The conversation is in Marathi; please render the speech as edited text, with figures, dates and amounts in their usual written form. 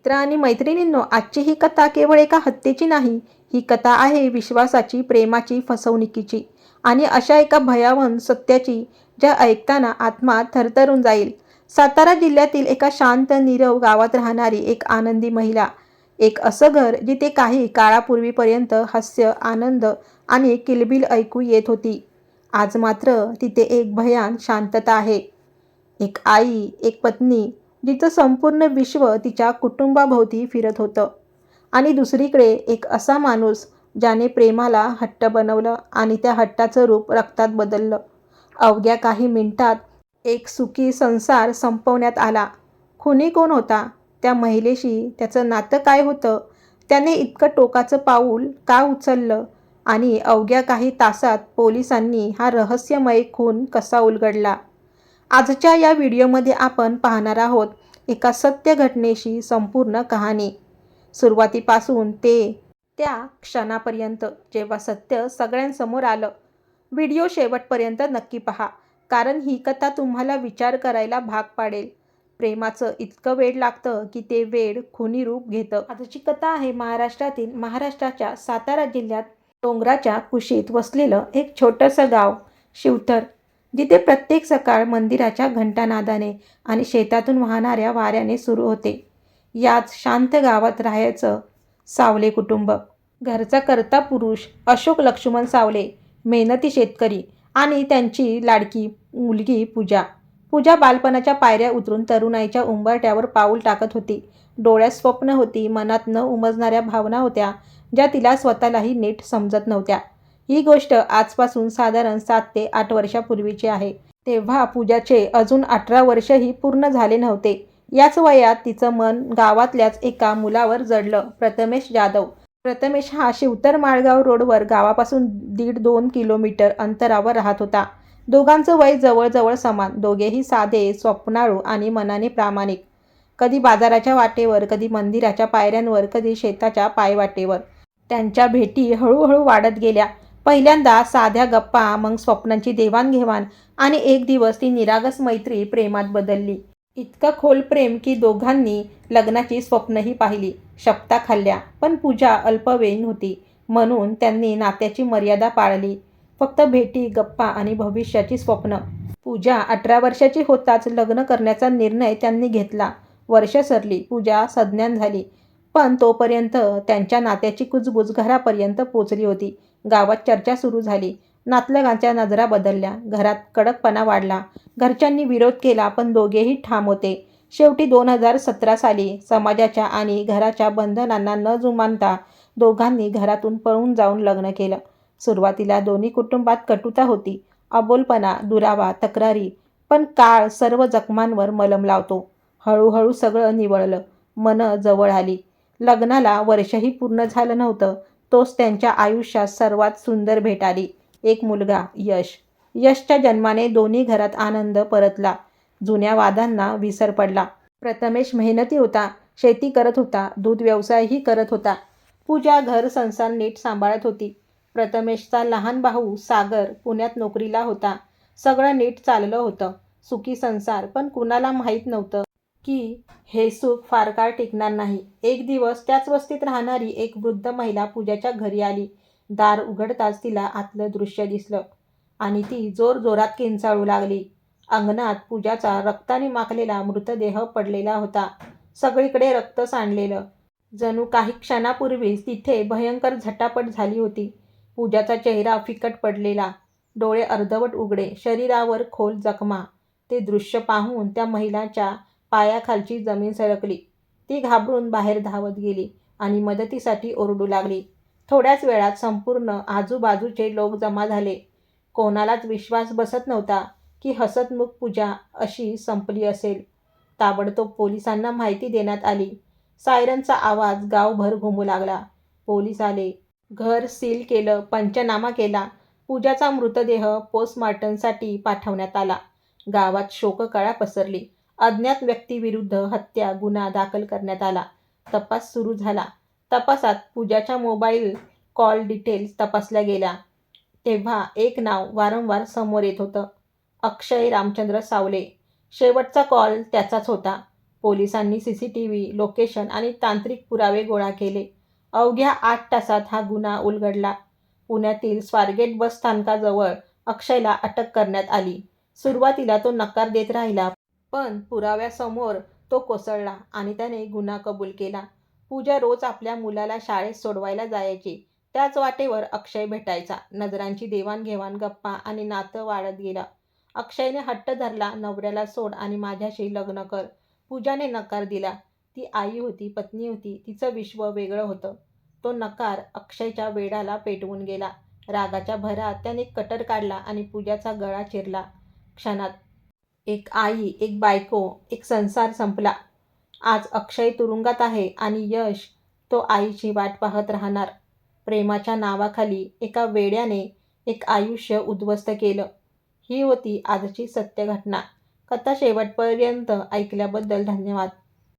मित्र आणि मैत्रिणींनो, आजची ही कथा केवळ एका हत्येची नाही. ही कथा आहे विश्वासाची, प्रेमाची, फसवणुकीची आणि अशा एका भयावह सत्याची, ज्या ऐकताना आत्मा थरथरून जाईल. सातारा जिल्ह्यातील एका शांत नीरव गावात राहणारी एक आनंदी महिला. एक असं घर जिथे काही काळापूर्वीपर्यंत हास्य, आनंद आणि किलबिल ऐकू येत होती. आज मात्र तिथे एक भयान शांतता आहे. एक आई, एक पत्नी, जिचं संपूर्ण विश्व तिच्या कुटुंबाभोवती फिरत होतं. आणि दुसरीकडे एक असा माणूस ज्याने प्रेमाला हट्ट बनवलं आणि त्या हट्टाचं रूप रक्तात बदललं. अवघ्या काही मिनिटात एक सुखी संसार संपवण्यात आला. खुनी कोण होता? त्या महिलेशी त्याचं नातं काय होतं? त्याने इतकं टोकाचं पाऊल का उचललं? आणि अवघ्या काही तासात पोलिसांनी हा रहस्यमय खून कसा उलगडला? आजच्या या व्हिडिओमध्ये आपण पाहणार आहोत एका सत्य घटनेशी संपूर्ण कहाणी, सुरुवातीपासून ते त्या क्षणापर्यंत जेव्हा सत्य सगळ्यांसमोर आलं. व्हिडिओ शेवटपर्यंत नक्की पहा, कारण ही कथा तुम्हाला विचार करायला भाग पाडेल. प्रेमाचं इतकं वेड लागतं की ते वेड खुनी रूप घेतं. आजची कथा आहे महाराष्ट्राच्या सातारा जिल्ह्यात डोंगराच्या कुशीत वसलेलं एक छोटंसं गाव शिवथर, जिथे प्रत्येक सकाळ मंदिराच्या घंटानादाने आणि शेतातून वाहणाऱ्या वाऱ्याने सुरू होते. याच शांत गावात राहायचं सावले कुटुंब. घरचा कर्ता पुरुष अशोक लक्ष्मण सावले, मेहनती शेतकरी, आणि त्यांची लाडकी मुलगी पूजा. पूजा बालपणाच्या पायऱ्या उतरून तरुणाईच्या उंबरठ्यावर पाऊल टाकत होती. डोळ्यात स्वप्न होती, मनात न उमजणाऱ्या भावना होत्या, ज्या तिला स्वतःलाही नीट समजत नव्हत्या. ही गोष्ट आजपासून साधारण 7 ते 8 वर्षापूर्वीची आहे. तेव्हा पूजाचे अजून 18 वर्षही पूर्ण झाले नव्हते. याच वयात तिचं मन गावातल्याच एका मुलावर जडलं, प्रथमेश जाधव. प्रथमेश हा शिवतर माळगाव रोडवर गावापासून 1.5-2 किलोमीटर अंतरावर राहत होता. दोघांचं वय जवळजवळ समान. दोघेही साधे, स्वप्नाळू आणि मनाने प्रामाणिक. कधी बाजाराच्या वाटेवर, कधी मंदिराच्या पायऱ्यांवर, कधी शेताच्या पायवाटेवर. त्यांच्या भेटी हळूहळू वाढत गेल्या. पहिल्यांदा साध्या गप्पा, मग स्वप्नांची देवाणघेवाण, आणि एक दिवस ती निरागस मैत्री प्रेमात बदलली. इतकं खोल प्रेम की दोघांनी लग्नाची स्वप्नही पाहिली, शपथा खाल्ल्या. पण पूजा अल्पवयीन होती, म्हणून त्यांनी नात्याची मर्यादा पाळली. फक्त भेटी, गप्पा आणि भविष्याची स्वप्न. पूजा 18 वर्षाची होताच लग्न करण्याचा निर्णय त्यांनी घेतला. वर्ष सरली, पूजा सज्ञान झाली. पण तोपर्यंत त्यांच्या नात्याची कुजबूज घरापर्यंत पोचली होती. गावात चर्चा सुरू झाली. नातलगांच्या नजरा बदलल्या. घरात कडकपणा वाढला. घरच्यांनी विरोध केला, पण दोघेही ठाम होते. शेवटी 2017 साली समाजाच्या आणि घराच्या बंधनांना न जुमानता दोघांनी घरातून पळून जाऊन लग्न केलं. सुरुवातीला दोन्ही कुटुंबात कटुता होती, अबोलपणा, दुरावा, तक्रारी. पण काळ सर्व जखमांवर मलम लावतो. हळूहळू सगळं निवळलं. मनं जवळ आली. लग्नाला वर्षही पूर्ण झालं नव्हतं, तोच त्यांच्या आयुष्यात सर्वात सुंदर भेट आली. एक मुलगा, यश. यशच्या जन्माने दोन्ही घरात आनंद परतला. जुन्या वादांना विसर पडला. प्रथमेश मेहनती होता, शेती करत होता, दूध व्यवसायही करत होता. पूजा घर संसार नीट सांभाळत होती. प्रथमेशचा लहान भाऊ सागर पुण्यात नोकरीला होता. सगळं नीट चाललं होतं. सुखी संसार. पण कुणाला माहीत नव्हतं की हे सुख फार काळ टिकणार नाही. एक दिवस त्याच वस्तीत राहणारी एक वृद्ध महिला पूजाच्या घरी आली. दार उघडताच तिला आतलं दृश्य दिसलं आणि ती जोरजोरात किंचाळू लागली. अंगणात पूजाचा रक्ताने माखलेला मृतदेह पडलेला होता. सगळीकडे रक्त सांडलेलं. जणू काही क्षणापूर्वीच तिथे भयंकर झटापट झाली होती. पूजाचा चेहरा फिकट पडलेला, डोळे अर्धवट उघडे, शरीरावर खोल जखमा. ते दृश्य पाहून त्या महिलाच्या पायाखालची जमीन सरकली. ती घाबरून बाहेर धावत गेली आणि मदतीसाठी ओरडू लागली. थोड्याच वेळात संपूर्ण आजूबाजूचे लोक जमा झाले. कोणालाच विश्वास बसत नव्हता की हसतमुख पूजा अशी संपली असेल. ताबडतोब पोलिसांना माहिती देण्यात आली. सायरनचा आवाज गावभर घुमू लागला. पोलीस आले. घर सील केलं, पंचनामा केला. पूजाचा मृतदेह पोस्टमॉर्टमसाठी पाठवण्यात आला. गावात शोककळा पसरली. अज्ञात व्यक्तीविरुद्ध हत्या गुन्हा दाखल करण्यात आला. तपास सुरू झाला. तपासात पूजाच्या मोबाईल कॉल डिटेल्स तपासल्या गेल्या. तेव्हा एक नाव वारंवार समोर येत होतं, अक्षय रामचंद्र सावले. शेवटचा कॉल त्याचाच होता. पोलिसांनी CCTV, लोकेशन आणि तांत्रिक पुरावे गोळा केले. अवघ्या 8 तासात हा गुन्हा उलगडला. पुण्यातील स्वारगेट बस स्थानकाजवळ अक्षयला अटक करण्यात आली. सुरुवातीला तो नकार देत राहिला, पण पुराव्यासमोर तो कोसळला आणि त्याने गुन्हा कबूल केला. पूजा रोज आपल्या मुलाला शाळेत सोडवायला जायची. त्याच वाटेवर अक्षय भेटायचा. नजरांची देवाणघेवाण, गप्पा आणि नातं वाढत गेलं. अक्षयने हट्ट धरला, नवऱ्याला सोड आणि माझ्याशी लग्न कर. पूजाने नकार दिला. ती आई होती, पत्नी होती, तिचं विश्व वेगळं होतं. तो नकार अक्षयच्या वेडाला पेटवून गेला. रागाच्या भरात त्याने कटर काढला आणि पूजाचा गळा चिरला. क्षणात एक आई, एक बायको, एक संसार संपला. आज अक्षय तुरुंगात आहे आणि यश, तो आईची वाट पाहत राहणार. प्रेमाच्या नावाखाली एका वेड्याने एक आयुष्य उद्ध्वस्त केलं. ही होती आजची सत्य घटना. कथा शेवटपर्यंत ऐकल्याबद्दल धन्यवाद.